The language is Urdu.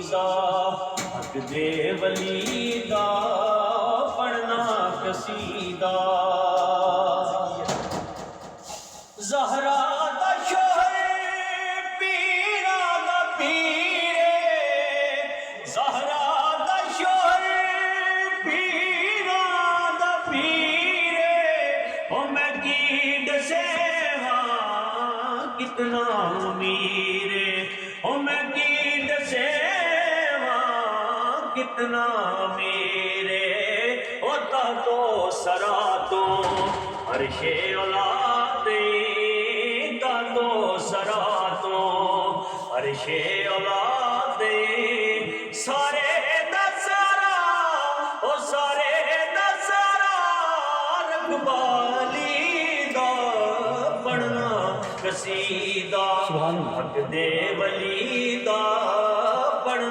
حق دے ولی دا پڑھنا قصیدہ زہرا دا شوہر پیرا دا پیرے زہرا دا شوہر پیرا دا پیرے او میں کی دسیواں کتنا میرے او میں کی دسیواں کتنا میرے ہوتا تو سرا تو عرش اولادے سرا تو عرش اولادے سارے دا سارا او سارے دا سارا رقبالی دا پڑھنا قصیدہ حق دے ولی دا